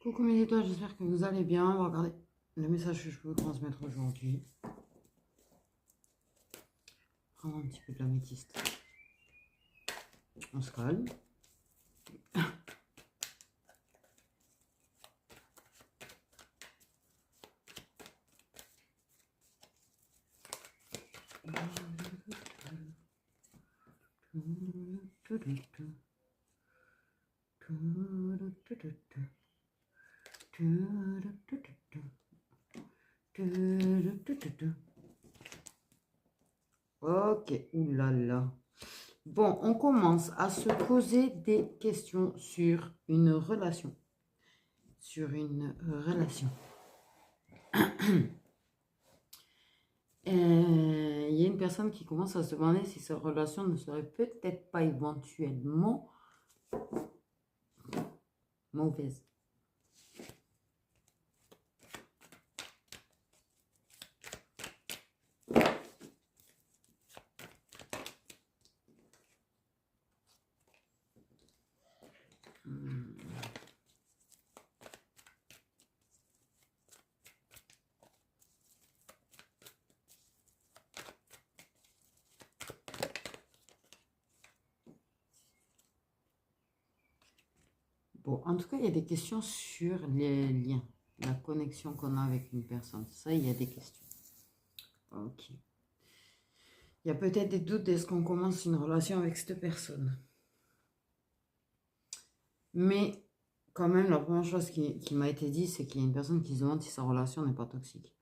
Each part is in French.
Coucou mes étoiles, j'espère que vous allez bien. On va regarder le message que je peux vous transmettre aujourd'hui. Prendre un petit peu de l'améthyste. On se calme. Ok, oulala. Bon, on commence à se poser des questions sur une relation. Sur une relation. Il y a une personne qui commence à se demander si sa relation ne serait peut-être pas éventuellement mauvaise. Bon, en tout cas, il y a des questions sur les liens, la connexion qu'on a avec une personne. Ça, il y a des questions. Ok. Il y a peut-être des doutes est-ce qu'on commence une relation avec cette personne. Mais quand même, la première chose qui m'a été dit, c'est qu'il y a une personne qui se demande si sa relation n'est pas toxique.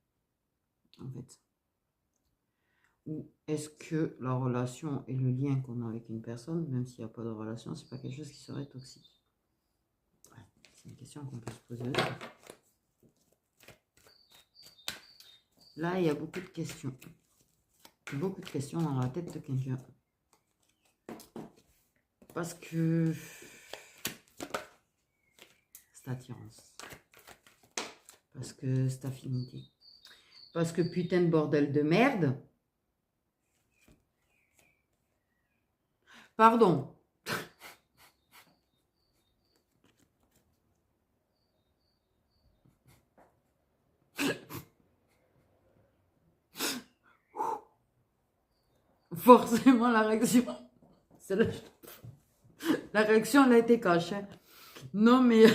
En fait. Ou est-ce que la relation et le lien qu'on a avec une personne, même s'il n'y a pas de relation, c'est pas quelque chose qui serait toxique. Ouais, c'est une question qu'on peut se poser aussi. Là, il y a beaucoup de questions. Beaucoup de questions dans la tête de quelqu'un. Parce que cette attirance. Parce que cette affinité. Parce que putain de bordel de merde. Pardon. Forcément, la réaction. La réaction, elle a été cachée. Non, mais.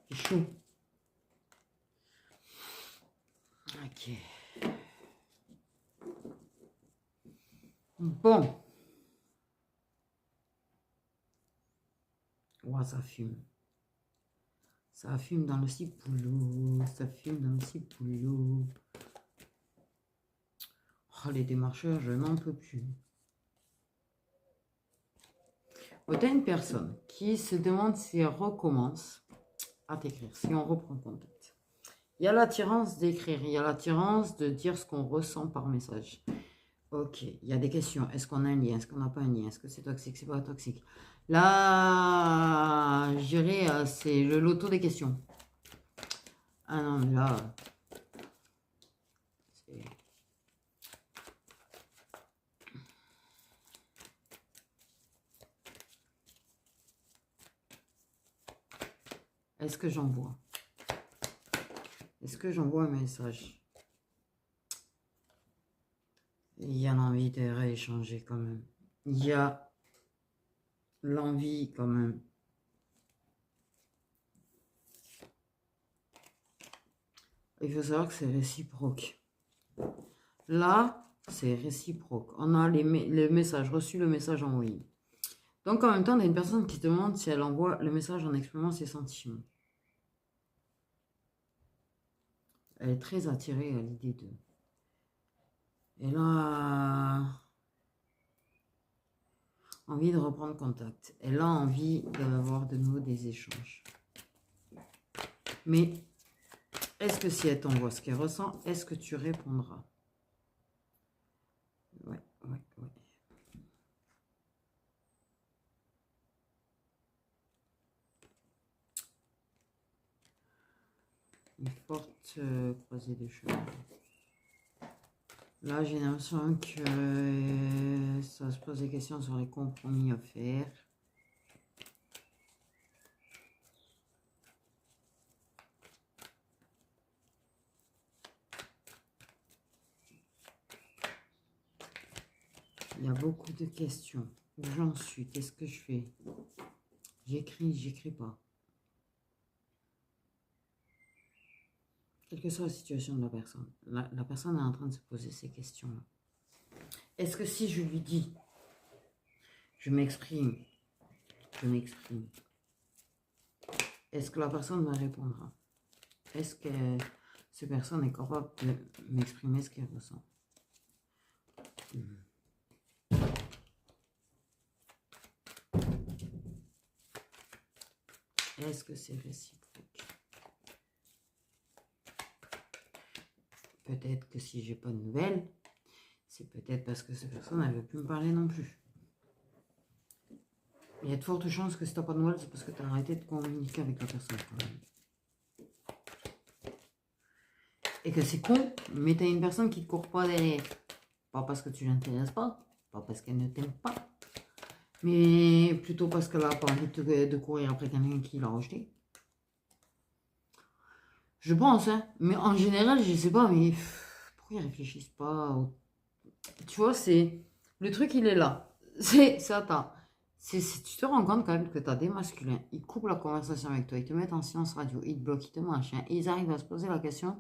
C'est chaud. Ok. Bon. Ouais, ça fume. Ça fume dans le cipoulot. Ça fume dans le cipoulot. Oh, les démarcheurs, je n'en peux plus. Oh, t'as une personne qui se demande si elle recommence à t'écrire, si on reprend contact. Il y a l'attirance d'écrire, il y a l'attirance de dire ce qu'on ressent par message. Ok, il y a des questions. Est-ce qu'on a un lien? Est-ce qu'on n'a pas un lien? Est-ce que c'est toxique? C'est pas toxique? Là, je dirais, c'est le loto des questions. Ah non, mais là... Est-ce que j'envoie? Est-ce que j'envoie un message? Il y a l'envie de rééchanger quand même. Il y a l'envie quand même. Il faut savoir que c'est réciproque. Là, c'est réciproque. On a le message reçu, le message envoyé. Donc, en même temps, on a une personne qui demande si elle envoie le message en exprimant ses sentiments. Elle est très attirée à l'idée de... Elle a envie de reprendre contact. Elle a envie d'avoir de nouveau des échanges. Mais est-ce que si elle t'envoie ce qu'elle ressent, est-ce que tu répondras? Ouais. Une forte croisée des cheveux. Là, j'ai l'impression que ça se pose des questions sur les compromis à faire. Il y a beaucoup de questions. Où j'en suis? Qu'est-ce que je fais? J'écris pas. Quelle que soit la situation de la personne, la personne est en train de se poser ces questions-là. Est-ce que si je lui dis, je m'exprime, est-ce que la personne me répondra? Est-ce que cette personne est capable de m'exprimer ce qu'elle ressent? Est-ce que c'est réciproque? Peut-être que si j'ai pas de nouvelles, c'est peut-être parce que cette personne ne veut plus me parler non plus. Il y a de fortes chances que si tu n'as pas de nouvelles, c'est parce que tu as arrêté de communiquer avec la personne quand même. Et que c'est con, mais tu as une personne qui ne te court pas derrière. Pas parce que tu ne l'intéresses pas parce qu'elle ne t'aime pas, mais plutôt parce qu'elle n'a pas envie de courir après quelqu'un qui l'a rejeté. Je pense, hein. Mais en général, je sais pas, mais pourquoi ils réfléchissent pas Tu vois, c'est... Le truc, il est là. C'est ça, tu te rends compte quand même que tu as des masculins, ils coupent la conversation avec toi, ils te mettent en silence radio, ils te bloquent, ils te machin, et ils arrivent à se poser la question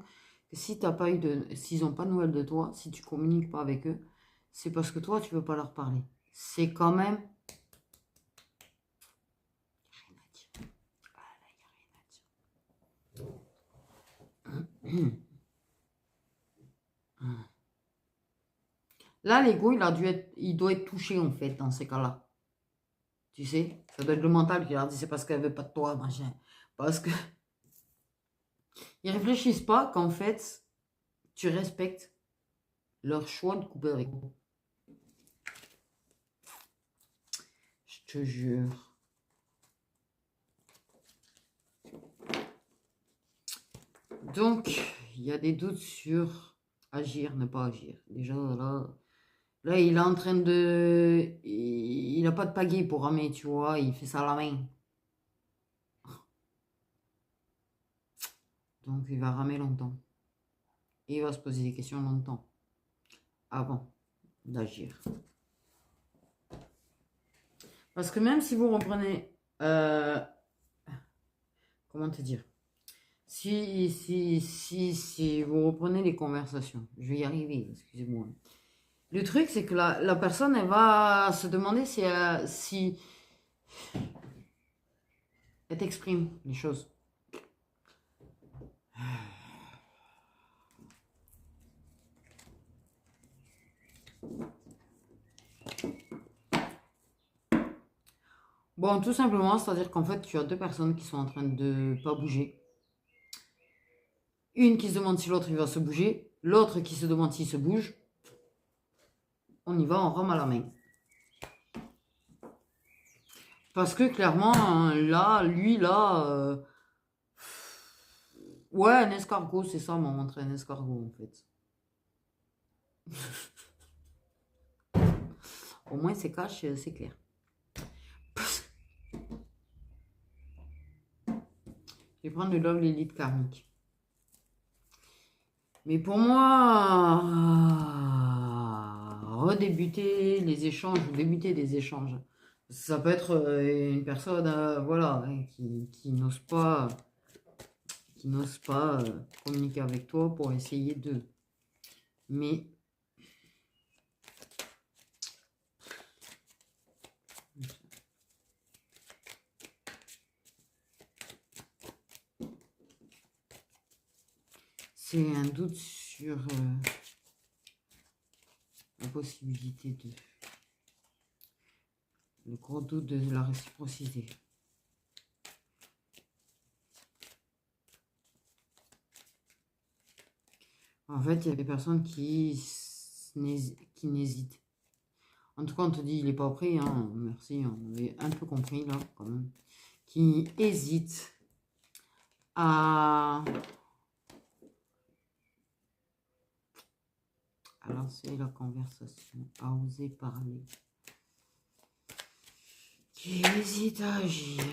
que si t'as pas eu s'ils n'ont pas de nouvelles de toi, si tu communiques pas avec eux, c'est parce que toi, tu veux pas leur parler. C'est quand même... Rien à dire. Ah là, il n'y a rien à dire. Là, l'ego, il doit être touché, en fait, dans ces cas-là. Tu sais, ça doit être le mental qui leur dit c'est parce qu'elle veut pas de toi, machin. Parce que ils réfléchissent pas qu'en fait, tu respectes leur choix de couper avec vous. Je te jure. Donc, il y a des doutes sur agir, ne pas agir. Déjà, là il est en train de... Il n'a pas de pagaie pour ramer, tu vois. Il fait ça à la main. Donc, il va ramer longtemps. Et il va se poser des questions longtemps. Avant d'agir. Parce que même si vous reprenez... comment te dire? Si vous reprenez les conversations, je vais y arriver, excusez-moi. Le truc, c'est que la personne, elle va se demander si elle t'exprime les choses. Bon, tout simplement, c'est-à-dire qu'en fait, tu as deux personnes qui sont en train de pas bouger. Une qui se demande si l'autre il va se bouger, l'autre qui se demande s'il se bouge. On y va, on rame à la main. Parce que clairement, là, lui, là... ouais, un escargot, c'est ça, m'a montré un escargot, en fait. Au moins, c'est cash, c'est clair. Je vais prendre le Love l'élite karmique. Mais pour moi, redébuter les échanges ou débuter des échanges, ça peut être une personne voilà, hein, qui n'ose pas, communiquer avec toi pour essayer de. Mais c'est un doute sur la possibilité de... Le gros doute de la réciprocité. En fait, il y a des personnes qui n'hésitent. En tout cas, on te dit, il n'est pas prêt. Hein. Merci, on avait un peu compris là, quand même. Qui hésitent à à lancer la conversation, à oser parler, qui hésite à agir.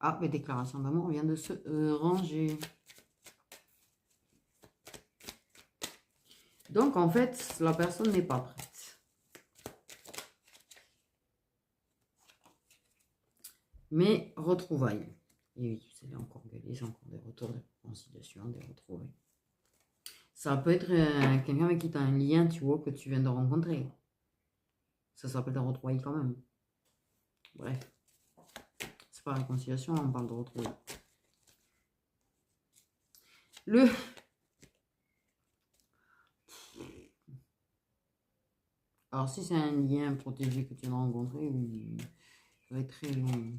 Ah, mes déclarations d'amour viennent de se ranger. Donc, en fait, la personne n'est pas prête. Mais retrouvailles. Et oui, vous allez encore gueuler, j'ai encore des retours de conciliation, des retrouvailles. Ça peut être quelqu'un avec qui tu as un lien, tu vois, que tu viens de rencontrer. Ça s'appelle des retrouvailles quand même. Bref. C'est pas réconciliation, on parle de retrouvailles. Alors, si c'est un lien protégé que tu viens de rencontrer, oui, ça va être très long.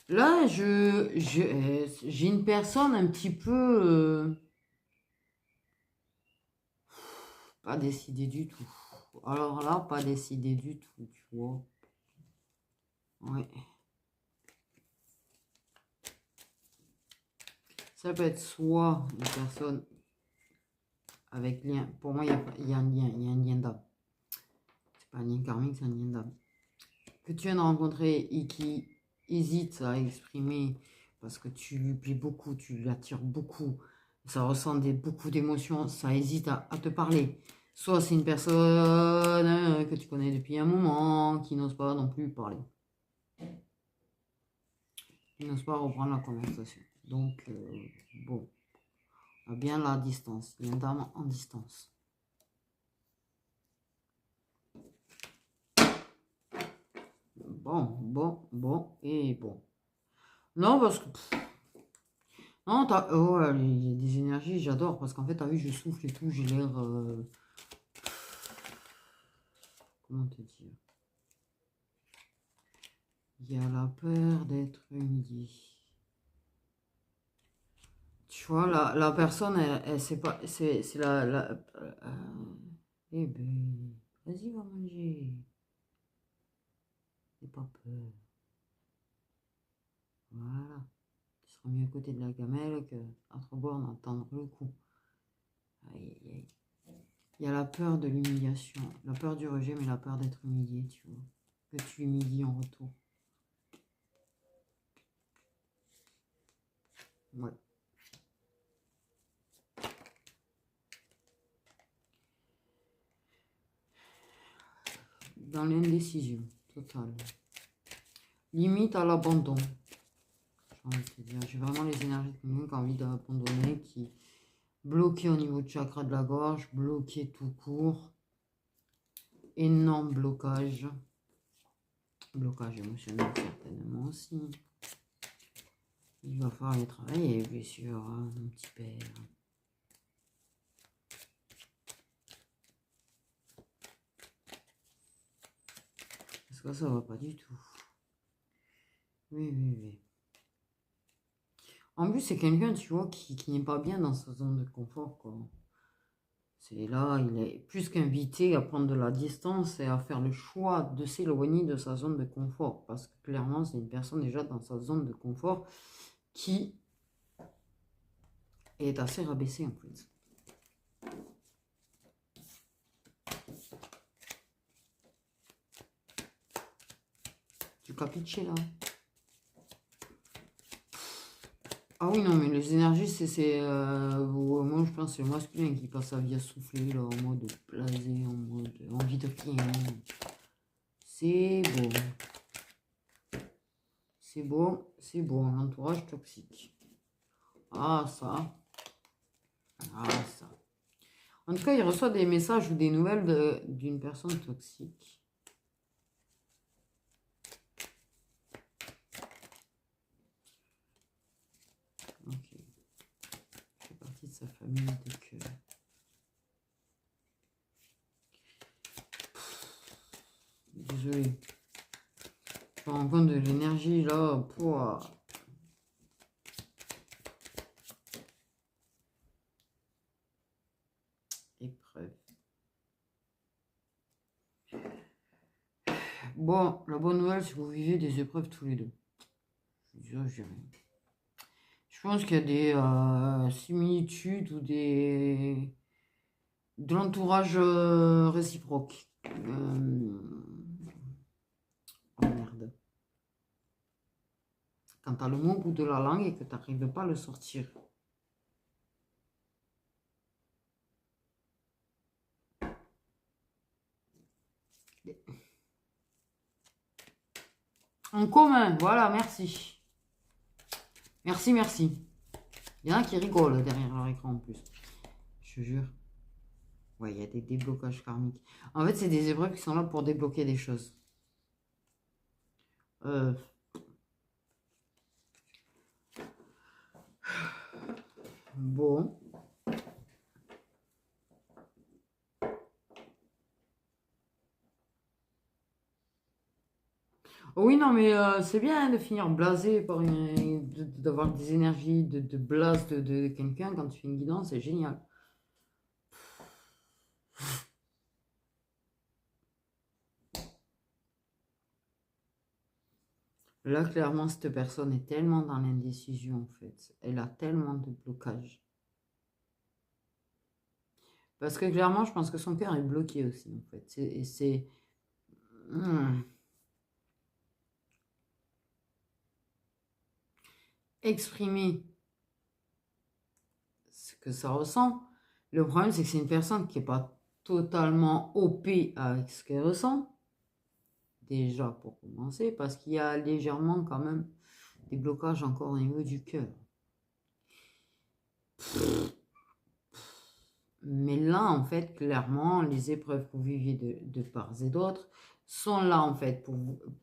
Là, j'ai une personne un petit peu... pas décidée du tout. Alors là, pas décidée du tout, tu vois. Ouais. Ça peut être soit une personne avec lien. Pour moi, il y a un lien, il y a un lien d'âme. C'est pas un lien karmique, c'est un lien d'âme. Que tu viens de rencontrer et qui hésite à exprimer parce que tu lui plais beaucoup, tu lui attires beaucoup, ça ressent beaucoup d'émotions, ça hésite à te parler. Soit c'est une personne que tu connais depuis un moment, qui n'ose pas non plus parler. Qui n'ose pas reprendre la conversation. Donc, bon, bien la distance, lien d'âme en distance. Bon et bon. Non, parce que... non, oh, il y a des énergies, j'adore, parce qu'en fait, t'as vu, je souffle et tout, j'ai l'air... comment te dire? Il y a la peur d'être humilié. Tu vois, la personne, elle sait pas... C'est eh ben, vas-y, va manger. N'aie pas peur. Voilà. Tu seras mieux à côté de la gamelle qu'à bord d'entendre le coup. Aïe, aïe. Il y a la peur de l'humiliation, la peur du rejet, mais la peur d'être humilié, tu vois. Que tu humilies en retour. Ouais. Dans l'indécision totale. Limite à l'abandon. J'ai envie de te dire, j'ai vraiment les énergies de quelqu'un qui a envie d'abandonner, qui bloqué au niveau du chakra de la gorge, bloqué tout court, énorme blocage, blocage émotionnel certainement aussi. Il va falloir les travailler, bien sûr, hein, mon petit père. Parce que ça va pas du tout. Oui. En plus, c'est quelqu'un, tu vois, qui n'est pas bien dans sa zone de confort, quoi. C'est là, il est plus qu'invité à prendre de la distance et à faire le choix de s'éloigner de sa zone de confort. Parce que clairement, c'est une personne déjà dans sa zone de confort qui est assez rabaissée, en fait. Tu capiches là? Ah oui, non, mais les énergies, moi, je pense que c'est le masculin qui passe sa vie à souffler, là, en mode blasé, en mode envie de rien. C'est beau. C'est beau, un entourage toxique. Ah, ça. Ah, ça. En tout cas, il reçoit des messages ou des nouvelles d'une personne toxique. Ok. Il fait partie de sa famille de cœur. Désolé. Je me rends compte de l'énergie là pour. Épreuve. Bon, la bonne nouvelle, c'est que vous vivez des épreuves tous les deux. Je pense qu'il y a des similitudes ou de l'entourage réciproque. Oh merde. Quand tu as le mot au bout de la langue et que tu n'arrives pas à le sortir. En commun, voilà, merci. Merci, merci. Il y en a qui rigolent derrière leur écran en plus. Je te jure. Ouais, il y a des déblocages karmiques. En fait, c'est des épreuves qui sont là pour débloquer des choses. Bon. Oui, non, mais c'est bien de finir blasé par d'avoir des énergies de blase de quelqu'un quand tu fais une guidance, c'est génial. Là, clairement, cette personne est tellement dans l'indécision, en fait. Elle a tellement de blocages. Parce que clairement, je pense que son cœur est bloqué aussi, en fait. C'est... Exprimer ce que ça ressent. Le problème, c'est que c'est une personne qui n'est pas totalement OP avec ce qu'elle ressent. Déjà, pour commencer, parce qu'il y a légèrement quand même des blocages encore au niveau du cœur. Mais là, en fait, clairement, les épreuves que vous viviez de part et d'autre sont là, en fait,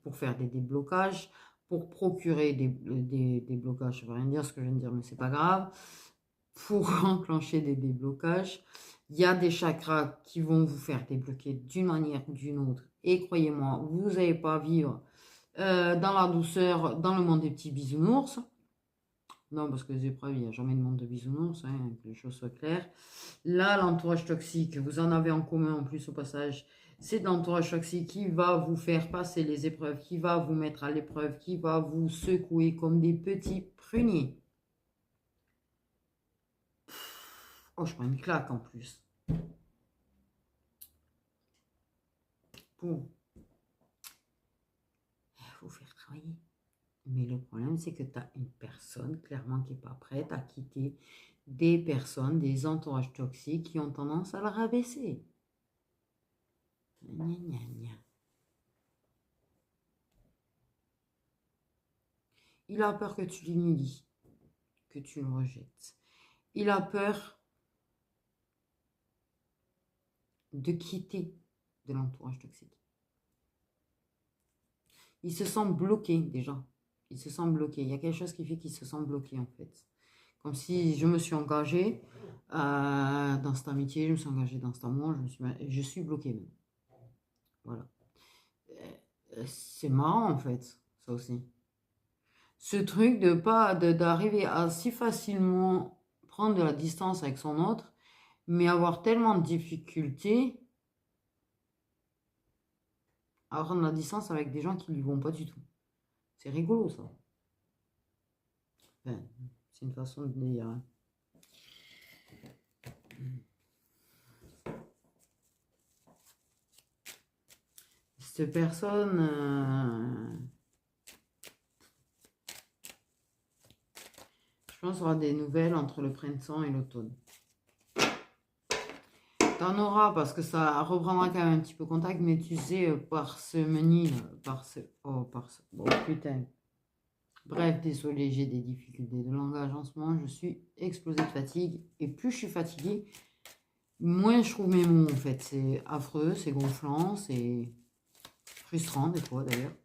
pour faire des déblocages, pour procurer des blocages. Ça ne veut rien dire ce que je viens de dire, mais c'est pas grave. Pour enclencher des déblocages, il y a des chakras qui vont vous faire débloquer d'une manière ou d'une autre. Et croyez-moi, vous n'allez pas vivre dans la douceur, dans le monde des petits bisounours. Non, parce que les épreuves, il n'y a jamais de monde de bisounours, hein, que les choses soient claires. Là, l'entourage toxique, vous en avez en commun en plus au passage, c'est l'entourage toxique qui va vous faire passer les épreuves, qui va vous mettre à l'épreuve, qui va vous secouer comme des petits pruniers. Oh, je prends une claque en plus. Bon. Il faut faire travailler. Mais le problème, c'est que tu as une personne, clairement, qui n'est pas prête à quitter des personnes, des entourages toxiques qui ont tendance à la rabaisser. Gna, gna, gna. Il a peur que tu l'humilies, que tu le rejettes. Il a peur de quitter de l'entourage toxique. Il se sent bloqué déjà. Il se sent bloqué. Il y a quelque chose qui fait qu'il se sent bloqué en fait. Comme si je me suis engagée dans cette amitié, je me suis engagée dans cet amour, je suis bloquée même. Voilà. C'est marrant en fait, ça aussi. Ce truc d'arriver à si facilement prendre de la distance avec son autre, mais avoir tellement de difficultés à prendre la distance avec des gens qui ne lui vont pas du tout. C'est rigolo ça. Enfin, c'est une façon de dire. Hein. Cette personne, je pense, aura des nouvelles entre le printemps et l'automne. T'en auras parce que ça reprendra quand même un petit peu contact, mais tu sais, par ce menil, oh, oh putain. Bref, désolé, j'ai des difficultés de langage en ce moment, je suis explosée de fatigue, et plus je suis fatiguée, moins je trouve mes mots en fait. C'est affreux, c'est gonflant, c'est frustrant des fois d'ailleurs.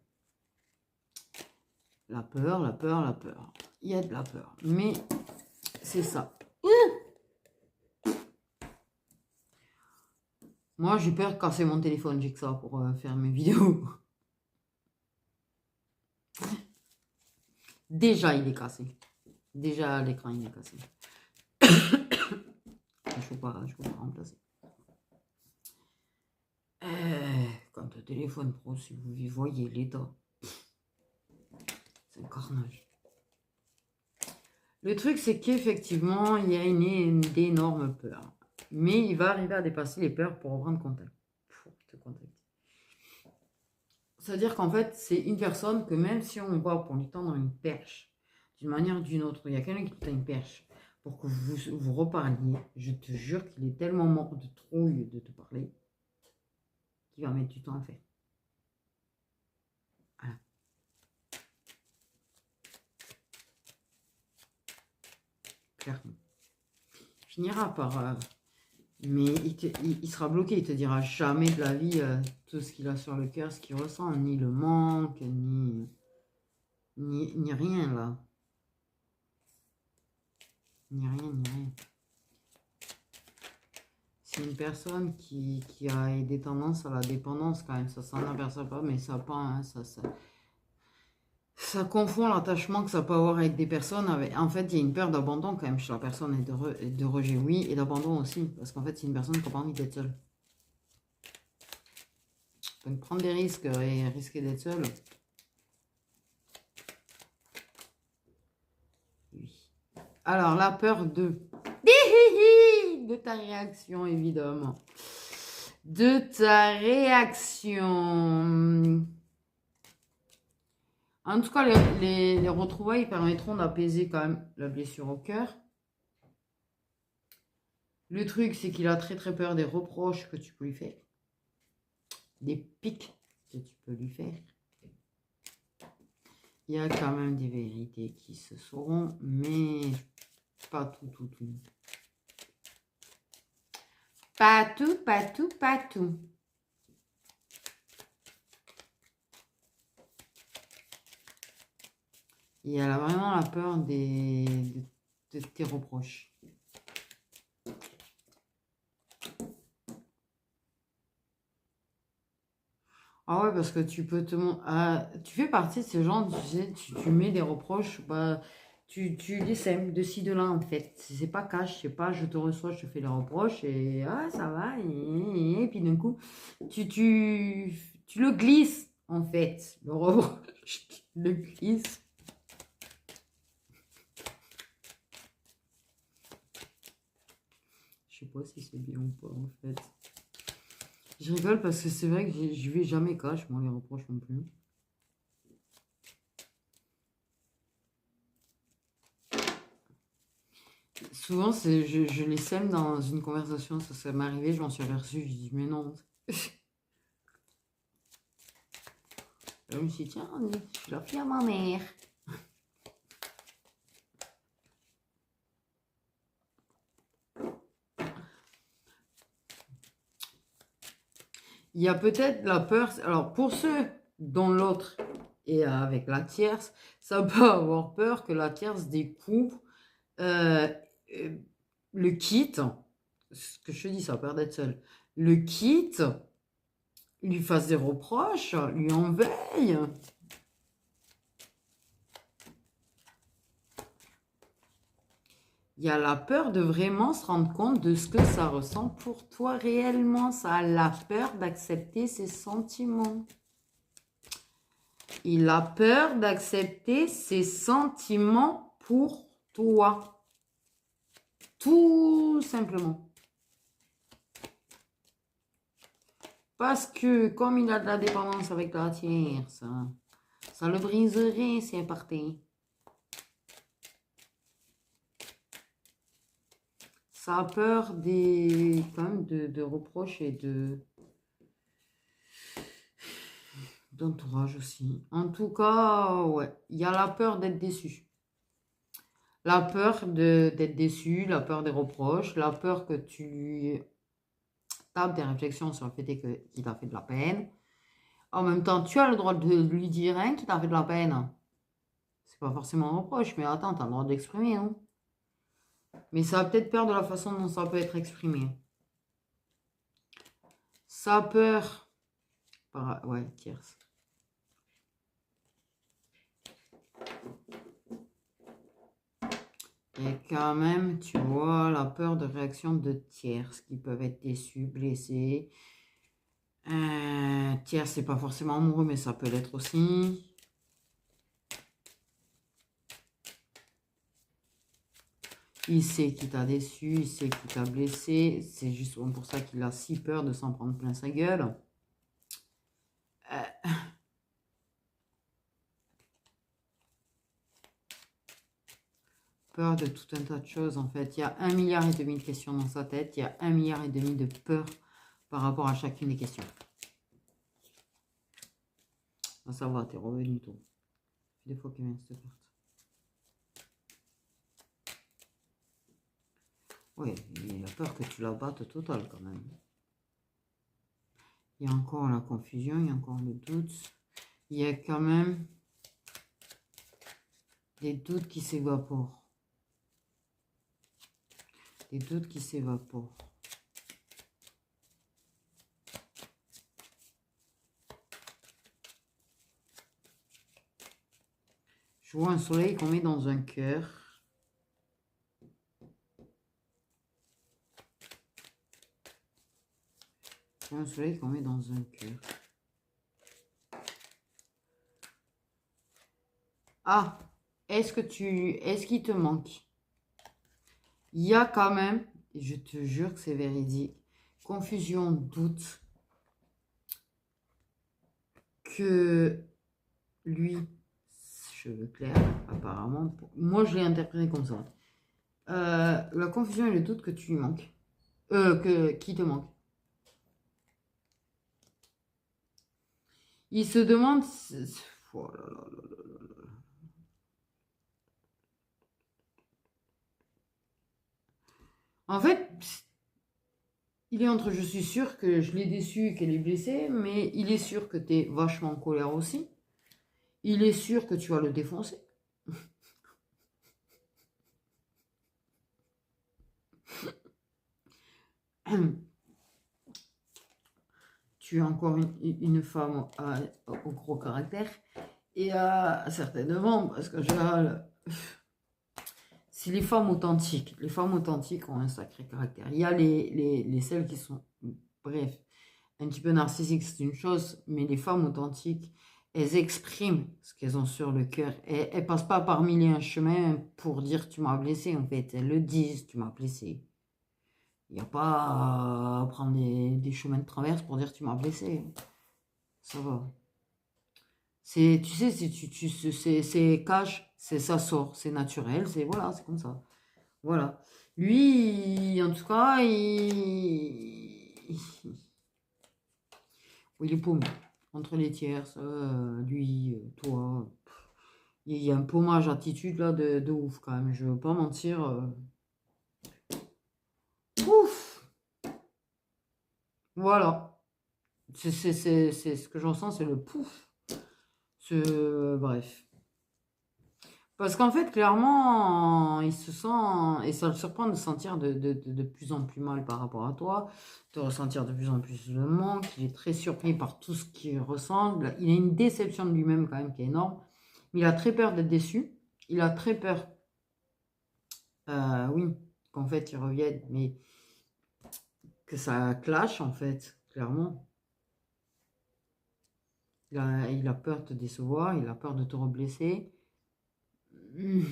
La peur, la peur, la peur. Il y a de la peur, mais c'est ça. Moi, j'ai peur de casser mon téléphone, j'ai que ça pour faire mes vidéos. Déjà, il est cassé. Déjà, l'écran, il est cassé. Je ne peux pas remplacer. Quand le téléphone pro, si vous voyez l'état, c'est un carnage. Le truc, c'est qu'effectivement, il y a d'énormes peurs. Mais il va arriver à dépasser les peurs pour reprendre contact. Pour te contacter. C'est-à-dire qu'en fait, c'est une personne que même si on va pour lui tendre une perche, d'une manière ou d'une autre, il y a quelqu'un qui tend une perche pour que vous reparliez, je te jure qu'il est tellement mort de trouille de te parler qu'il va mettre du temps à faire. Voilà. Clairement. Il finira par... mais il sera bloqué, il te dira jamais de la vie tout ce qu'il a sur le cœur, ce qu'il ressent, ni le manque, ni rien là. Ni rien, ni rien. C'est une personne qui a des tendances à la dépendance quand même, ça s'en aperçoit pas, mais ça pas, hein, ça confond l'attachement que ça peut avoir avec des personnes. En fait, il y a une peur d'abandon quand même chez la personne et de rejet, oui, et d'abandon aussi, parce qu'en fait, c'est une personne qui n'a pas envie d'être seule. Donc, prendre des risques et risquer d'être seul. Oui. Alors, la peur de ta réaction, évidemment. De ta réaction. En tout cas, les retrouvailles permettront d'apaiser quand même la blessure au cœur. Le truc, c'est qu'il a très très peur des reproches que tu peux lui faire. Des pics que tu peux lui faire. Il y a quand même des vérités qui se sauront, mais pas tout. Pas tout. Il a vraiment la peur de tes reproches. Ah ouais, parce que tu peux tu fais partie de ces gens, tu sais, tu mets des reproches, bah, tu les sèmes de ci, de là, en fait. C'est pas cash, c'est pas je te reçois, je te fais les reproches, et ah, ça va, et puis d'un coup, tu le glisses, en fait. Le reproche, tu le glisses. Je sais pas si c'est bien ou pas, en fait. Je rigole parce que c'est vrai que je vais jamais cash, moi, les reproches non plus. Souvent, je les sème dans une conversation, ça m'est arrivé, je m'en suis aperçue, je dis, mais non. Je me suis dit, tiens, je suis la fille à ma mère. Il y a peut-être la peur, alors pour ceux dont l'autre est avec la tierce, ça peut avoir peur que la tierce découvre, le quitte, ce que je te dis, ça a peur d'être seule, le quitte, lui fasse des reproches, lui en veille. Il y a la peur de vraiment se rendre compte de ce que ça ressent pour toi réellement. Ça a la peur d'accepter ses sentiments. Il a peur d'accepter ses sentiments pour toi. Tout simplement. Parce que comme il a de la dépendance avec la tierce, ça le briserait si elle partait. Ça a peur quand même de reproches et d'entourage aussi. En tout cas, ouais, il y a la peur d'être déçu. La peur d'être déçu, la peur des reproches, la peur que tu tapes des réflexions sur le fait qu'il t'a fait de la peine. En même temps, tu as le droit de lui dire hein, qu'il t'a fait de la peine. C'est pas forcément un reproche, mais attends, tu as le droit d'exprimer, non? Mais ça a peut-être peur de la façon dont ça peut être exprimé. Ça a peur... Ouais, tierce. Et quand même, tu vois, la peur de réaction de tierces qui peuvent être déçus, blessés. Tierce, c'est pas forcément amoureux, mais ça peut l'être aussi. Il sait qu'il t'a déçu, il sait qu'il t'a blessé. C'est justement pour ça qu'il a si peur de s'en prendre plein sa gueule. Peur de tout un tas de choses, en fait. Il y a 1,5 milliard de questions dans sa tête. Il y a 1,5 milliard de peur par rapport à chacune des questions. Ah, ça va, t'es revenu tôt. Des fois qu'il vient cette carte. Oui, il a peur que tu la battes total quand même. Il y a encore la confusion, il y a encore le doute. Il y a quand même des doutes qui s'évaporent. Des doutes qui s'évaporent. Je vois un soleil qu'on met dans un cœur. Je vois un soleil qu'on met dans un cœur. Ah, est-ce qu'il te manque? Il y a quand même, je te jure que c'est véridique, confusion, doute, que lui, cheveux clairs, apparemment, moi je l'ai interprété comme ça. La confusion et le doute que tu lui manques. Qui te manque. Il se demande... Oh là là là là là là. En fait, il est entre je suis sûr que je l'ai déçu, qu'elle est blessée, mais il est sûr que tu es vachement en colère aussi. Il est sûr que tu vas le défoncer. Tu es encore une femme au gros caractère. Et certainement, parce que c'est les femmes authentiques. Les femmes authentiques ont un sacré caractère. Il y a celles qui sont, bref, un petit peu narcissiques, c'est une chose, mais les femmes authentiques, elles expriment ce qu'elles ont sur le cœur. Elles ne passent pas par mille et un chemins pour dire tu m'as blessé, en fait. Elles le disent, tu m'as blessé. Il n'y a pas à prendre des chemins de traverse pour dire tu m'as blessé. Ça va. Tu sais, c'est cash, ça sort, c'est naturel, voilà, c'est comme ça. Voilà. Lui, en tout cas, il est paumé. Entre les tierces, lui, toi. Il y a un paumage attitude là de ouf quand même. Je veux pas mentir. Ouf! Voilà. C'est ce que j'en sens, c'est le pouf. Bref. Parce qu'en fait, clairement, il se sent, et ça le surprend de se sentir de plus en plus mal par rapport à toi, de ressentir de plus en plus le manque. Il est très surpris par tout ce qu'il ressent. Il a une déception de lui-même quand même qui est énorme. Mais il a très peur d'être déçu. Il a très peur, oui, qu'en fait, il revienne, mais que ça clash, en fait, clairement. Il a peur de te décevoir, il a peur de te reblesser. Je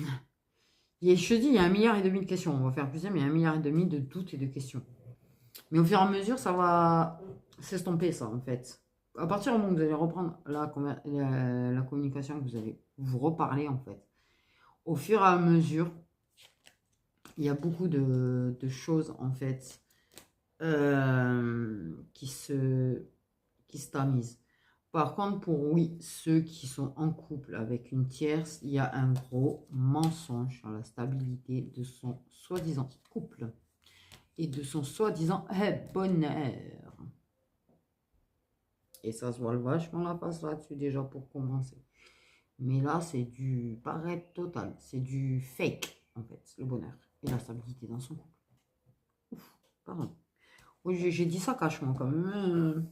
te dis, il y a 1,5 milliard de questions. On va faire plus mais il y a 1,5 milliard de doutes et de questions. Mais au fur et à mesure, ça va s'estomper, ça, en fait. À partir du moment où vous allez reprendre la communication, que vous allez vous reparler, en fait, au fur et à mesure, il y a beaucoup de choses, en fait, qui se tamisent. Par contre, pour oui, ceux qui sont en couple avec une tierce, il y a un gros mensonge sur la stabilité de son soi-disant couple et de son soi-disant bonheur. Et ça se voit vachement la face là-dessus déjà pour commencer. Mais là, c'est du paraître total. C'est du fake, en fait, le bonheur et la stabilité dans son couple. Ouf, pardon. Oui, j'ai dit ça cachement quand même.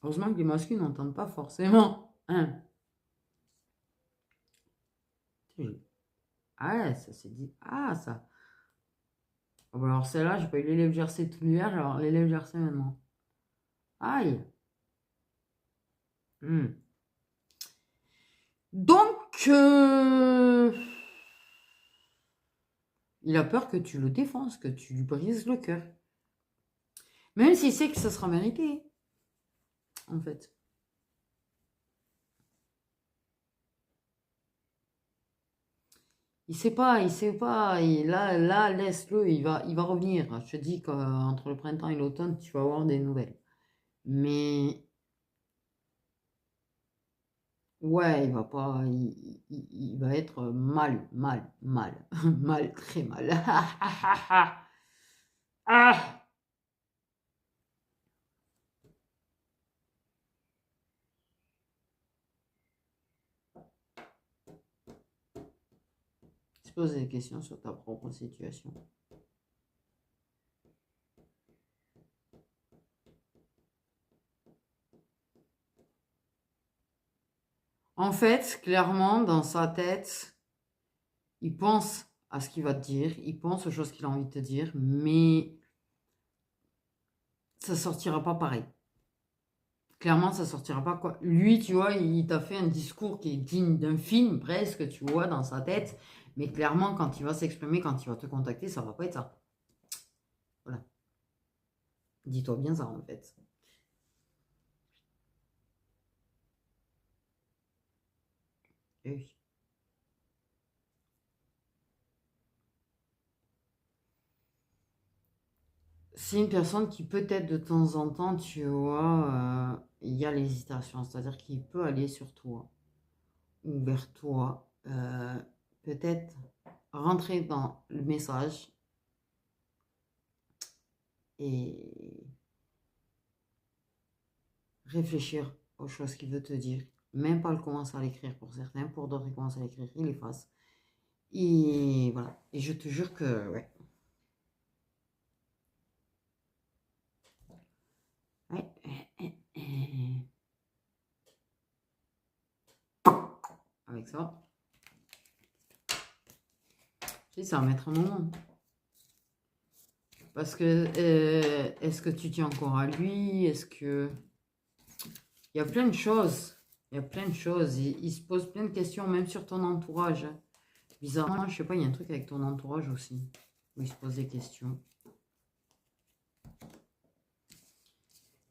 Heureusement que les masculins n'entendent pas forcément. Hein. Ah, ça s'est dit. Ah, ça. Bon, alors celle-là, j'ai pas eu l'élève GRC tout l'hiver, alors l'élève GRC maintenant. Aïe. Donc, que il a peur que tu le défenses, que tu lui brises le cœur. Même s'il sait que ça sera mérité, en fait. Il sait pas, il sait pas. Là, laisse-le, il va revenir. Je te dis qu'entre le printemps et l'automne, tu vas avoir des nouvelles. Mais ouais, il va pas, il va être mal, mal, mal, mal, très mal. Ah, tu te poses des questions sur ta propre situation. En fait, clairement, dans sa tête, il pense à ce qu'il va te dire, il pense aux choses qu'il a envie de te dire, mais ça sortira pas pareil. Clairement, ça sortira pas quoi. Lui, tu vois, il t'a fait un discours qui est digne d'un film presque, tu vois, dans sa tête. Mais clairement, quand il va s'exprimer, quand il va te contacter, ça va pas être ça. Voilà. Dis-toi bien ça, en fait. Eh oui. C'est une personne qui peut-être de temps en temps, tu vois, il y a l'hésitation. C'est-à-dire qu'il peut aller sur toi ou vers toi. Peut-être rentrer dans le message et réfléchir aux choses qu'il veut te dire. Même pas le commencer à l'écrire pour certains, pour d'autres, il commence à l'écrire, il efface. Et voilà. Et je te jure que, ouais. Ouais. Avec ça. Tu sais, ça va mettre un moment. Parce que, est-ce que tu tiens encore à lui? Est-ce que... Il y a plein de choses. Il y a plein de choses. Il se pose plein de questions, même sur ton entourage. Bizarrement, je sais pas, il y a un truc avec ton entourage aussi. Où il se pose des questions.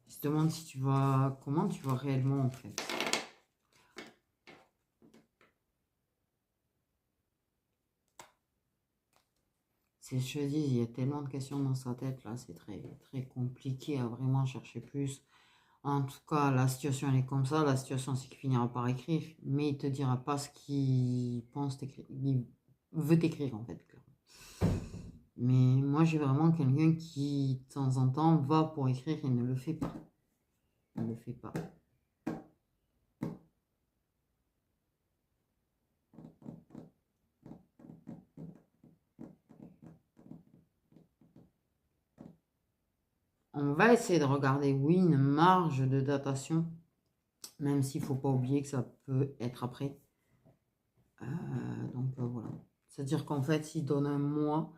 Il se demande si tu vas... Comment tu vas réellement, en fait. C'est, je te dis, il y a tellement de questions dans sa tête, là. C'est très, très compliqué à vraiment chercher plus. En tout cas, la situation, elle est comme ça. La situation, c'est qu'il finira par écrire. Mais il te dira pas ce qu'il pense t'écrire. Il veut t'écrire, en fait. Mais moi, j'ai vraiment quelqu'un qui, de temps en temps, va pour écrire et ne le fait pas. Ne le fait pas. On va essayer de regarder, oui, une marge de datation. Même s'il ne faut pas oublier que ça peut être après. Donc voilà. C'est-à-dire qu'en fait, s'il donne un mois,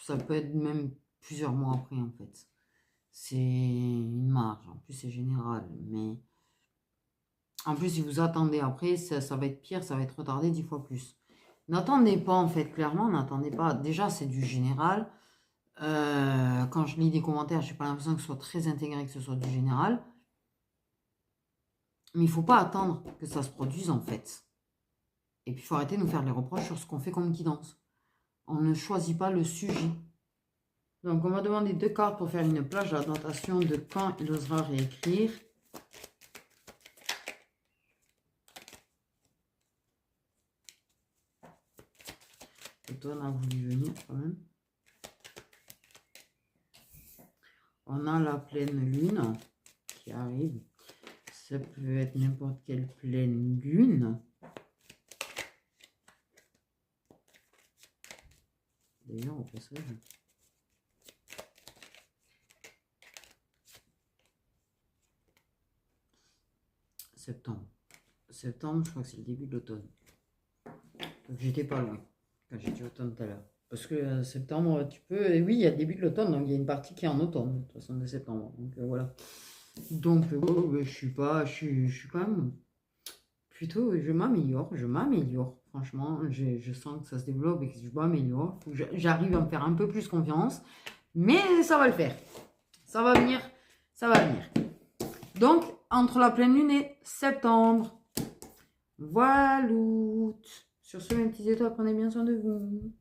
ça peut être même plusieurs mois après, en fait. C'est une marge. En plus, c'est général. Mais en plus, si vous attendez après, ça va être pire, ça va être retardé 10 fois plus. N'attendez pas, en fait, clairement, n'attendez pas. Déjà, c'est du général. Quand je lis des commentaires, je n'ai pas l'impression que ce soit très intégré, que ce soit du général. Mais il ne faut pas attendre que ça se produise, en fait. Et puis, il faut arrêter de nous faire les reproches sur ce qu'on fait comme guidance. On ne choisit pas le sujet. Donc, on va demander 2 cartes pour faire une plage à datation de quand il osera réécrire. L'automne a voulu venir quand même. On a la pleine lune qui arrive. Ça peut être n'importe quelle pleine lune. D'ailleurs, au passage... Septembre. Septembre, je crois que c'est le début de l'automne. Donc j'étais pas loin quand j'ai dit automne tout à l'heure. Parce que septembre, tu peux... Et oui, il y a le début de l'automne, donc il y a une partie qui est en automne, de toute façon, de septembre. Donc voilà. Donc je suis pas... Je suis quand même plutôt, je m'améliore. Franchement, je sens que ça se développe et que je m'améliore. J'arrive à me faire un peu plus confiance. Mais ça va le faire. Ça va venir. Ça va venir. Donc, entre la pleine lune et septembre. Voilà. Sur ce, mes petits étoiles, prenez bien soin de vous.